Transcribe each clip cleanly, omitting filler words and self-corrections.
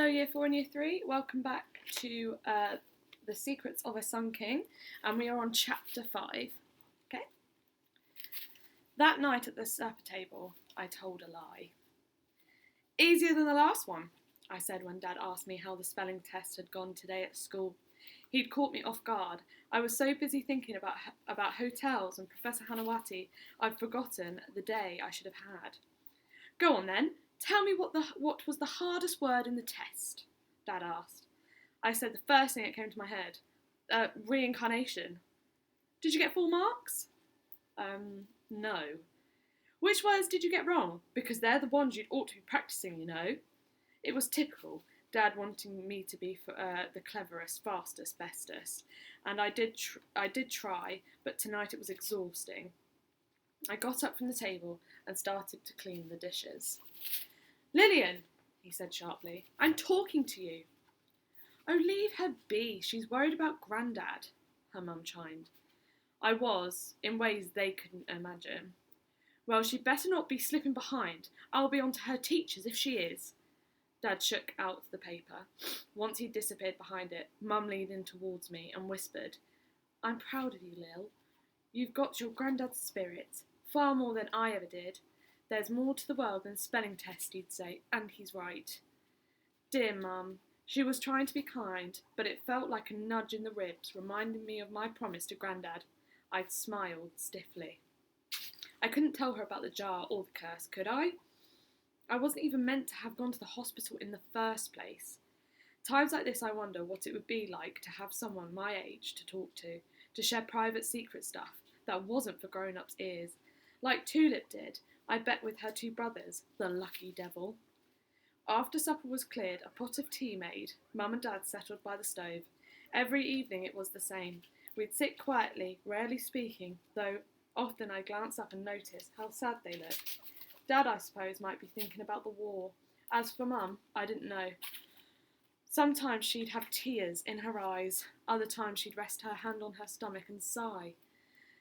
Year 4 and Year 3. Welcome back to The Secrets of a Sun King, and we are on Chapter 5. Okay? That night at the supper table, I told a lie. Easier than the last one, I said when Dad asked me how the spelling test had gone today at school. He'd caught me off guard. I was so busy thinking about hotels and Professor Hanawati, I'd forgotten the day I should have had. Go on then. Tell me what was the hardest word in the test, Dad asked. I said the first thing that came to my head. Reincarnation. Did you get full marks? No. Which words did you get wrong? Because they're the ones you'd ought to be practising, you know. It was typical, Dad wanting me to be the cleverest, fastest, bestest. And I did try, but tonight it was exhausting. I got up from the table and started to clean the dishes. Lillian, he said sharply, I'm talking to you. Oh, leave her be. She's worried about Grandad, her mum chimed. I was, in ways they couldn't imagine. Well, she'd better not be slipping behind. I'll be on to her teachers if she is. Dad shook out the paper. Once he'd disappeared behind it, Mum leaned in towards me and whispered, I'm proud of you, Lil. You've got your Grandad's spirit, far more than I ever did. There's more to the world than spelling tests, he'd say, and he's right. Dear Mum, she was trying to be kind, but it felt like a nudge in the ribs, reminding me of my promise to Grandad. I'd smiled stiffly. I couldn't tell her about the jar or the curse, could I? I wasn't even meant to have gone to the hospital in the first place. Times like this I wonder what it would be like to have someone my age to talk to share private secret stuff that wasn't for grown-ups' ears. Like Tulip did, I bet with her two brothers, the lucky devil. After supper was cleared, a pot of tea made, Mum and Dad settled by the stove. Every evening it was the same. We'd sit quietly, rarely speaking, though often I'd glance up and notice how sad they looked. Dad, I suppose, might be thinking about the war. As for Mum, I didn't know. Sometimes she'd have tears in her eyes, other times she'd rest her hand on her stomach and sigh.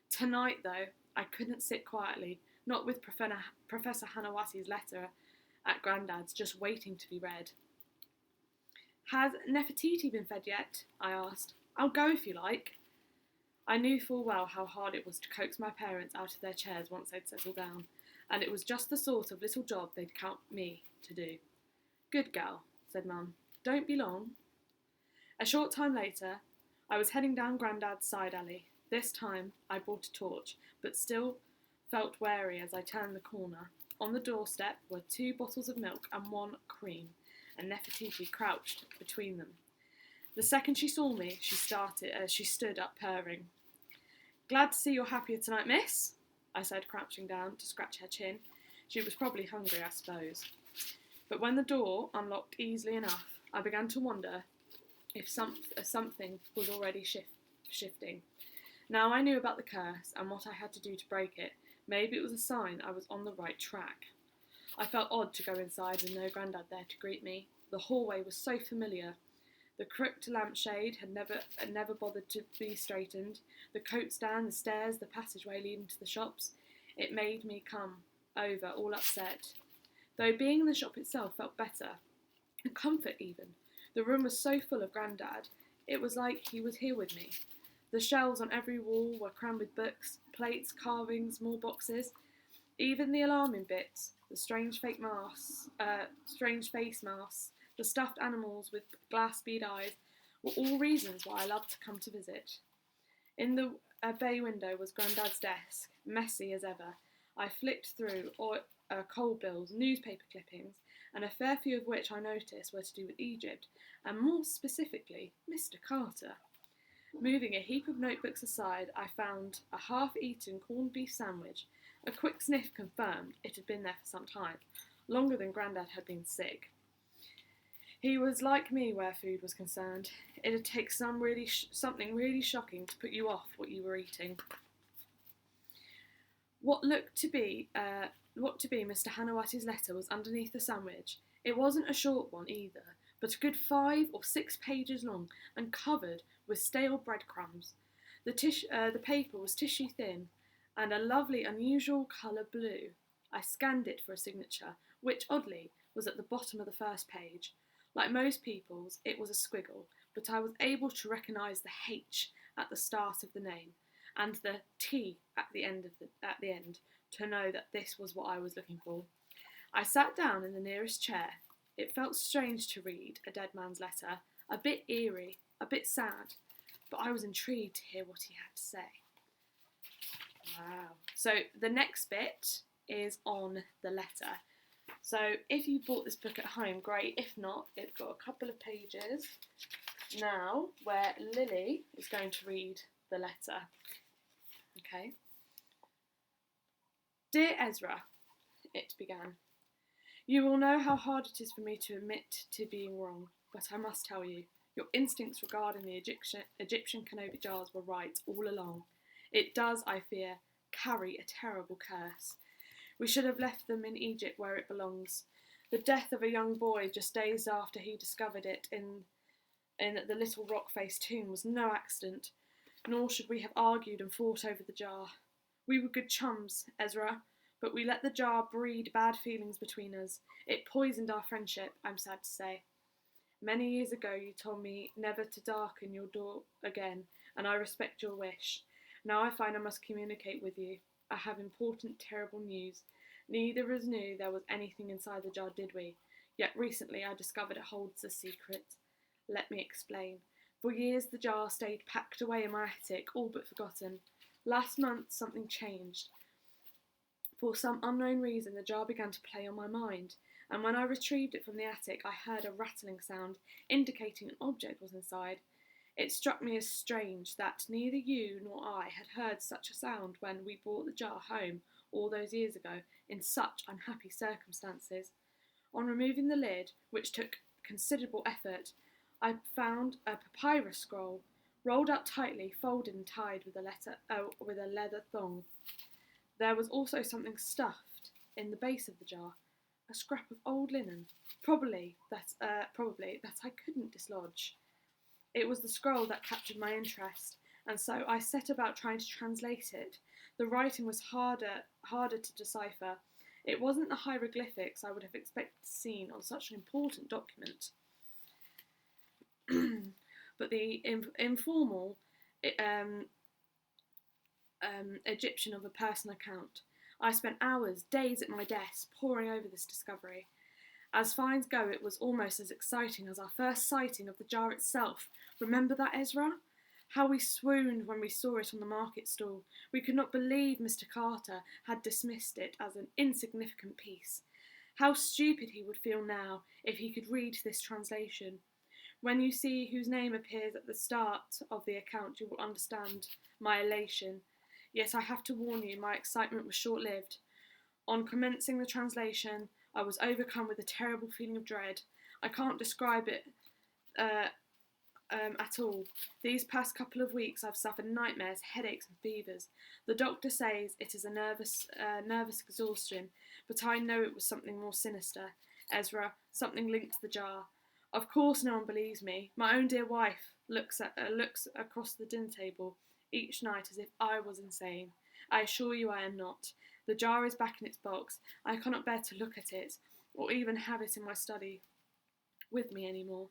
Tonight, though, I couldn't sit quietly, not with Professor Hanawati's letter at Grandad's just waiting to be read. Has Nefertiti been fed yet? I asked. I'll go if you like. I knew full well how hard it was to coax my parents out of their chairs once they'd settled down, and it was just the sort of little job they'd count me to do. Good girl, said Mum. Don't be long. A short time later, I was heading down Grandad's side alley. This time, I brought a torch, but still felt wary as I turned the corner. On the doorstep were 2 bottles of milk and 1 cream, and Nefertiti crouched between them. The second she saw me, she stood up purring. Glad to see you're happier tonight, miss, I said, crouching down to scratch her chin. She was probably hungry, I suppose. But when the door unlocked easily enough, I began to wonder if something was already shifting. Now I knew about the curse and what I had to do to break it. Maybe it was a sign I was on the right track. I felt odd to go inside with no Grandad there to greet me. The hallway was so familiar. The crooked lampshade had never bothered to be straightened. The coat stand, the stairs, the passageway leading to the shops. It made me come over, all upset. Though being in the shop itself felt better. A comfort even. The room was so full of Grandad. It was like he was here with me. The shelves on every wall were crammed with books, plates, carvings, more boxes. Even the alarming bits, the strange face masks, the stuffed animals with glass bead eyes, were all reasons why I loved to come to visit. In the bay window was Grandad's desk, messy as ever. I flicked through coal bills, newspaper clippings, and a fair few of which I noticed were to do with Egypt, and more specifically, Mr. Carter. Moving a heap of notebooks aside, I found a half-eaten corned beef sandwich. A quick sniff confirmed it had been there for some time, longer than Grandad had been sick. He was like me where food was concerned. It'd take something really shocking to put you off what you were eating. What looked to be Mr. Hanawati's letter was underneath the sandwich. It wasn't a short one either, but a good 5 or 6 pages long and covered with stale breadcrumbs. The paper was tissue thin and a lovely unusual colour blue. I scanned it for a signature, which, oddly, was at the bottom of the first page. Like most people's, it was a squiggle, but I was able to recognise the H at the start of the name and the T at the end to know that this was what I was looking for. I sat down in the nearest chair. It felt strange to read a dead man's letter, a bit eerie, a bit sad, but I was intrigued to hear what he had to say. Wow. So the next bit is on the letter. So if you bought this book at home, great. If not, it's got a couple of pages now where Lily is going to read the letter. Okay. Dear Ezra, it began. You will know how hard it is for me to admit to being wrong, but I must tell you, your instincts regarding the Egyptian Canopic jars were right all along. It does, I fear, carry a terrible curse. We should have left them in Egypt where it belongs. The death of a young boy just days after he discovered it in the little rock-faced tomb was no accident, nor should we have argued and fought over the jar. We were good chums, Ezra, but we let the jar breed bad feelings between us. It poisoned our friendship, I'm sad to say. Many years ago you told me never to darken your door again, and I respect your wish. Now I find I must communicate with you. I have important, terrible news. Neither of us knew there was anything inside the jar, did we? Yet recently I discovered it holds a secret. Let me explain. For years the jar stayed packed away in my attic, all but forgotten. Last month something changed. For some unknown reason the jar began to play on my mind, and when I retrieved it from the attic I heard a rattling sound, indicating an object was inside. It struck me as strange that neither you nor I had heard such a sound when we brought the jar home all those years ago in such unhappy circumstances. On removing the lid, which took considerable effort, I found a papyrus scroll, rolled up tightly, folded and tied with a leather thong. There was also something stuffed in the base of the jar, a scrap of old linen, probably that I couldn't dislodge. It was the scroll that captured my interest, and so I set about trying to translate it. The writing was harder to decipher. It wasn't the hieroglyphics I would have expected to see on such an important document, but the informal Egyptian of a personal account. I spent hours, days at my desk, poring over this discovery. As finds go, it was almost as exciting as our first sighting of the jar itself. Remember that, Ezra? How we swooned when we saw it on the market stall. We could not believe Mr. Carter had dismissed it as an insignificant piece. How stupid he would feel now if he could read this translation. When you see whose name appears at the start of the account, you will understand my elation. Yet I have to warn you, my excitement was short-lived. On commencing the translation, I was overcome with a terrible feeling of dread. I can't describe it at all. These past couple of weeks I've suffered nightmares, headaches and fevers. The doctor says it is a nervous exhaustion, but I know it was something more sinister. Ezra, something linked to the jar. Of course no one believes me. My own dear wife looks across the dinner table each night as if I was insane. I assure you I am not. The jar is back in its box. I cannot bear to look at it, or even have it in my study with me any more.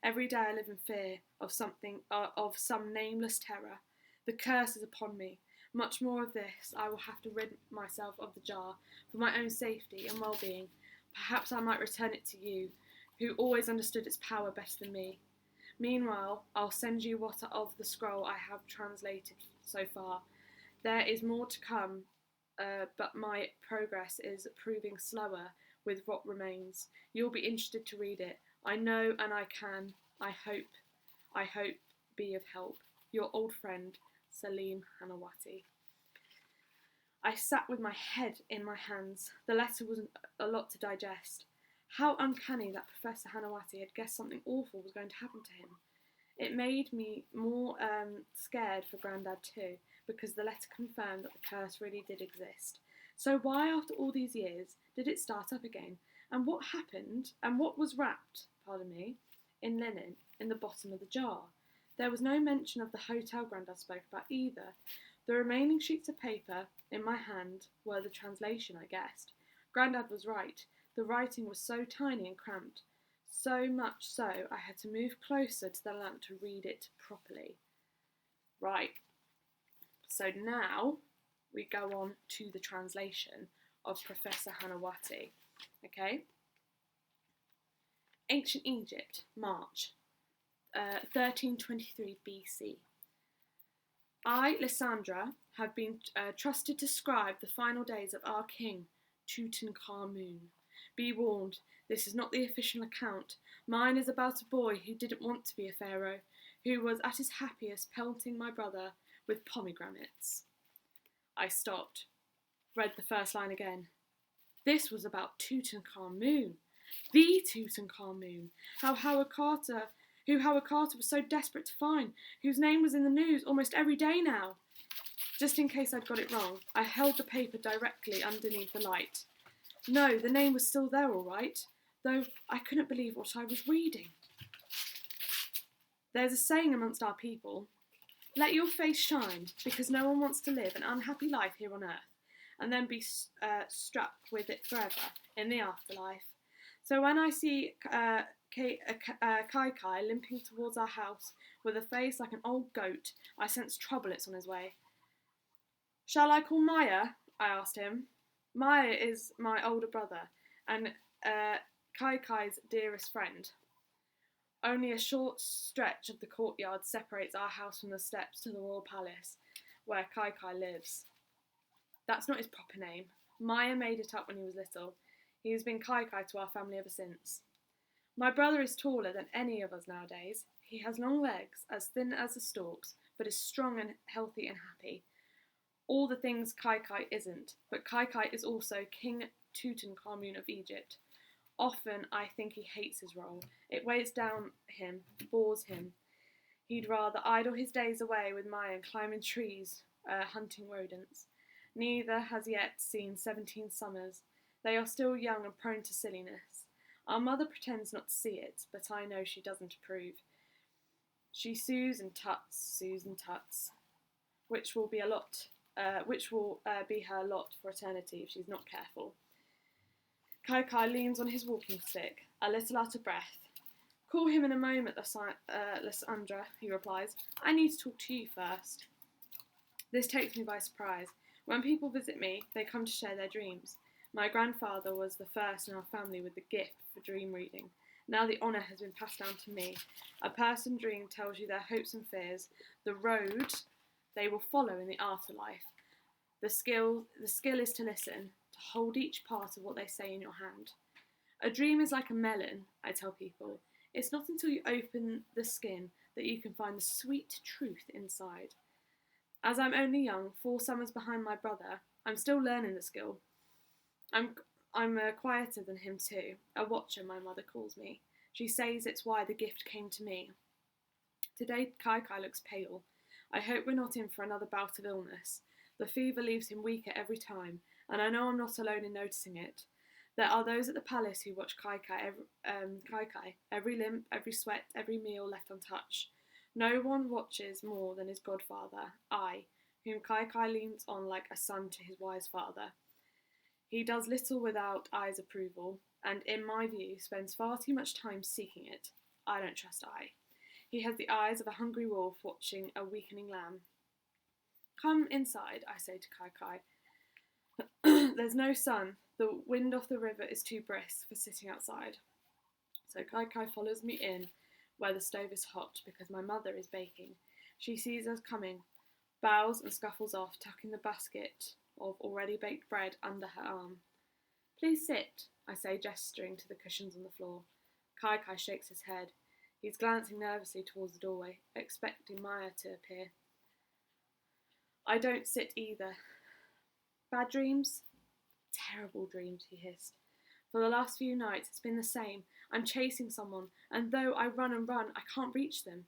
Every day I live in fear of some nameless terror. The curse is upon me. Much more of this. I will have to rid myself of the jar, for my own safety and well-being. Perhaps I might return it to you, who always understood its power better than me. Meanwhile, I'll send you what of the scroll I have translated so far. There is more to come, but my progress is proving slower with what remains. You'll be interested to read it. I know and I can, I hope, be of help. Your old friend, Salim Hanawati. I sat with my head in my hands. The letter was a lot to digest. How uncanny that Professor Hanawati had guessed something awful was going to happen to him. It made me more scared for Grandad too, because the letter confirmed that the curse really did exist. So why, after all these years, did it start up again? And what happened, and what was wrapped, in linen in the bottom of the jar? There was no mention of the hotel Grandad spoke about either. The remaining sheets of paper in my hand were the translation, I guessed. Grandad was right. The writing was so tiny and cramped. So much so I had to move closer to the lamp to read it properly. Right, so now we go on to the translation of Professor Hanawati. Okay? Ancient Egypt, March, 1323 BC. I, Lysandra, have been trusted to scribe the final days of our king, Tutankhamun. Be warned, this is not the official account. Mine is about a boy who didn't want to be a pharaoh, who was at his happiest pelting my brother with pomegranates. I stopped, read the first line again. This was about Tutankhamun, the Tutankhamun, who Howard Carter was so desperate to find, whose name was in the news almost every day now. Just in case I'd got it wrong, I held the paper directly underneath the light. No, the name was still there all right, though I couldn't believe what I was reading. There's a saying amongst our people, let your face shine, because no one wants to live an unhappy life here on earth, and then be struck with it forever in the afterlife. So when I see Kai Kai limping towards our house with a face like an old goat, I sense trouble is on his way. Shall I call Maya? I asked him. Maya is my older brother, and Kai Kai's dearest friend. Only a short stretch of the courtyard separates our house from the steps to the royal palace, where Kai Kai lives. That's not his proper name. Maya made it up when he was little. He has been Kai Kai to our family ever since. My brother is taller than any of us nowadays. He has long legs, as thin as the stalks, but is strong and healthy and happy. All the things Kai Kai isn't, but Kai Kai is also King Tutankhamun of Egypt. Often I think he hates his role. It weighs down him, bores him. He'd rather idle his days away with Maya and climb in trees, hunting rodents. Neither has yet seen 17 summers. They are still young and prone to silliness. Our mother pretends not to see it, but I know she doesn't approve. She sues and tuts, which will be her lot for eternity if she's not careful. Kai Kai leans on his walking stick, a little out of breath. Call him in a moment, Lysandra, he replies. I need to talk to you first. This takes me by surprise. When people visit me, they come to share their dreams. My grandfather was the first in our family with the gift for dream reading. Now the honour has been passed down to me. A person's dream tells you their hopes and fears, the road they will follow in the afterlife. The skill is to listen, to hold each part of what they say in your hand. A dream is like a melon, I tell people. It's not until you open the skin that you can find the sweet truth inside. As I'm only young, 4 summers behind my brother, I'm still learning the skill. I'm quieter than him too. A watcher, my mother calls me. She says it's why the gift came to me. Today, Kai Kai looks pale. I hope we're not in for another bout of illness. The fever leaves him weaker every time, and I know I'm not alone in noticing it. There are those at the palace who watch Kai Kai, every limp, every sweat, every meal left untouched. No one watches more than his godfather, I, whom Kai Kai leans on like a son to his wise father. He does little without I's approval, and in my view spends far too much time seeking it. I don't trust I. He has the eyes of a hungry wolf watching a weakening lamb. Come inside, I say to Kai Kai. There's no sun. The wind off the river is too brisk for sitting outside. So Kai Kai follows me in, where the stove is hot, because my mother is baking. She sees us coming, bows and scuffles off, tucking the basket of already baked bread under her arm. Please sit, I say, gesturing to the cushions on the floor. Kai Kai shakes his head. He's glancing nervously towards the doorway, expecting Maya to appear. I don't sit either. Bad dreams? Terrible dreams, he hissed. For the last few nights it's been the same. I'm chasing someone, and though I run and run, I can't reach them.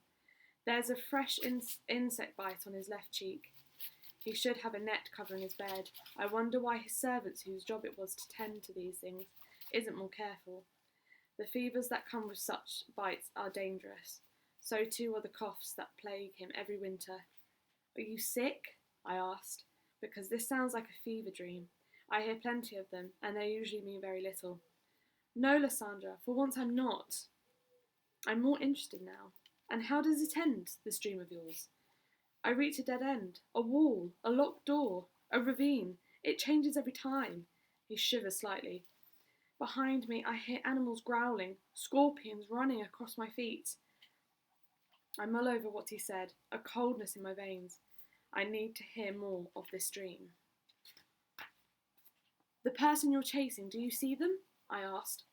There's a fresh insect bite on his left cheek. He should have a net covering his bed. I wonder why his servants, whose job it was to tend to these things, isn't more careful. The fevers that come with such bites are dangerous. So too are the coughs that plague him every winter. Are you sick? I asked, because this sounds like a fever dream. I hear plenty of them, and they usually mean very little. No, Lysandra, for once I'm not. I'm more interested now. And how does it end, this dream of yours? I reach a dead end, a wall, a locked door, a ravine. It changes every time. He shivers slightly. Behind me, I hear animals growling, scorpions running across my feet. I mull over what he said, a coldness in my veins. I need to hear more of this dream. The person you're chasing, do you see them? I asked.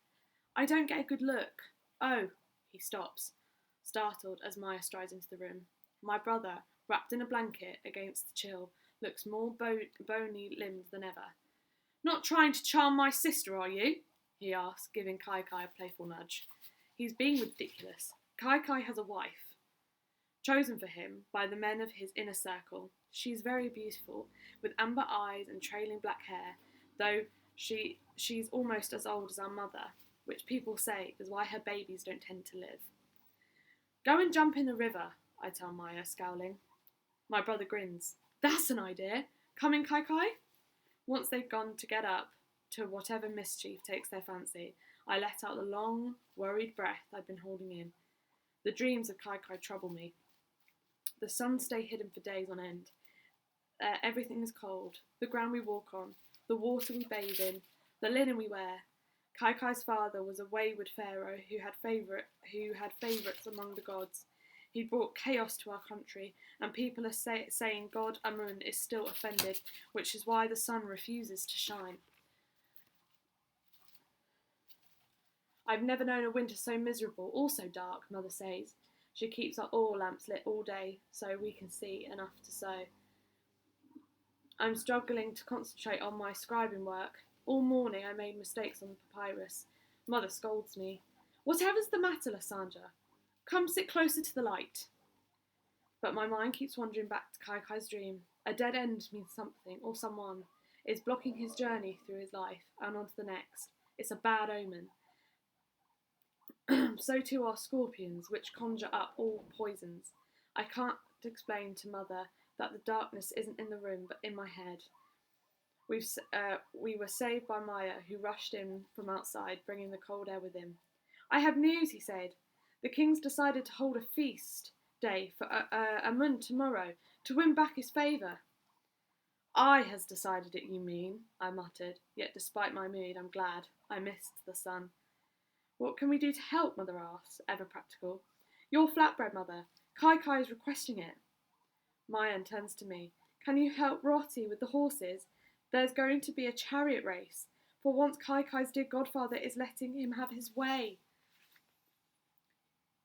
I don't get a good look. Oh, he stops, startled as Maya strides into the room. My brother, wrapped in a blanket against the chill, looks more bony limbed than ever. Not trying to charm my sister, are you? He asks, giving Kai Kai a playful nudge. He's being ridiculous. Kai Kai has a wife, chosen for him by the men of his inner circle. She's very beautiful, with amber eyes and trailing black hair, though she's almost as old as our mother, which people say is why her babies don't tend to live. Go and jump in the river, I tell Maya, scowling. My brother grins. That's an idea. Coming, Kai Kai? Once they've gone to get up to whatever mischief takes their fancy, I let out the long, worried breath I'd been holding in. The dreams of Kai Kai trouble me. The sun stays hidden for days on end. Everything is cold. The ground we walk on, the water we bathe in, the linen we wear. Kai Kai's father was a wayward pharaoh who had favourites among the gods. He brought chaos to our country, and people are saying God Amun is still offended, which is why the sun refuses to shine. I've never known a winter so miserable, or so dark, Mother says. She keeps our oil lamps lit all day, so we can see enough to sew. I'm struggling to concentrate on my scribing work. All morning I made mistakes on the papyrus. Mother scolds me. Whatever's the matter, Lysandra? Come sit closer to the light. But my mind keeps wandering back to Kai Kai's dream. A dead end means something, or someone, is blocking his journey through his life and on to the next. It's a bad omen. So too are scorpions, which conjure up all poisons. I can't explain to Mother that the darkness isn't in the room, but in my head. We were saved by Maya, who rushed in from outside, bringing the cold air with him. I have news, he said. The king's decided to hold a feast day for Amun tomorrow, to win back his favour. I has decided it, you mean, I muttered, yet despite my mood, I'm glad. I missed the sun. What can we do to help, Mother asks, ever practical. Your flatbread, Mother. Kai Kai is requesting it. Mayan turns to me. Can you help Roti with the horses? There's going to be a chariot race. For once Kai Kai's dear godfather is letting him have his way.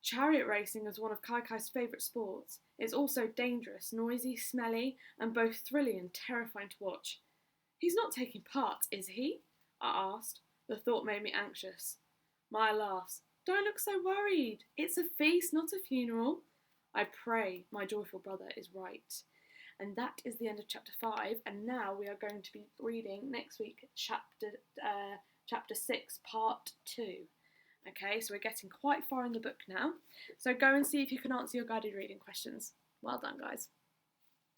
Chariot racing is one of Kai Kai's favourite sports. It's also dangerous, noisy, smelly, and both thrilling and terrifying to watch. He's not taking part, is he? I asked. The thought made me anxious. Maya laughs. Don't look so worried. It's a feast, not a funeral. I pray my joyful brother is right. And that is the end of chapter 5. And now we are going to be reading next week chapter 6, part 2. Okay, so we're getting quite far in the book now. So go and see if you can answer your guided reading questions. Well done, guys.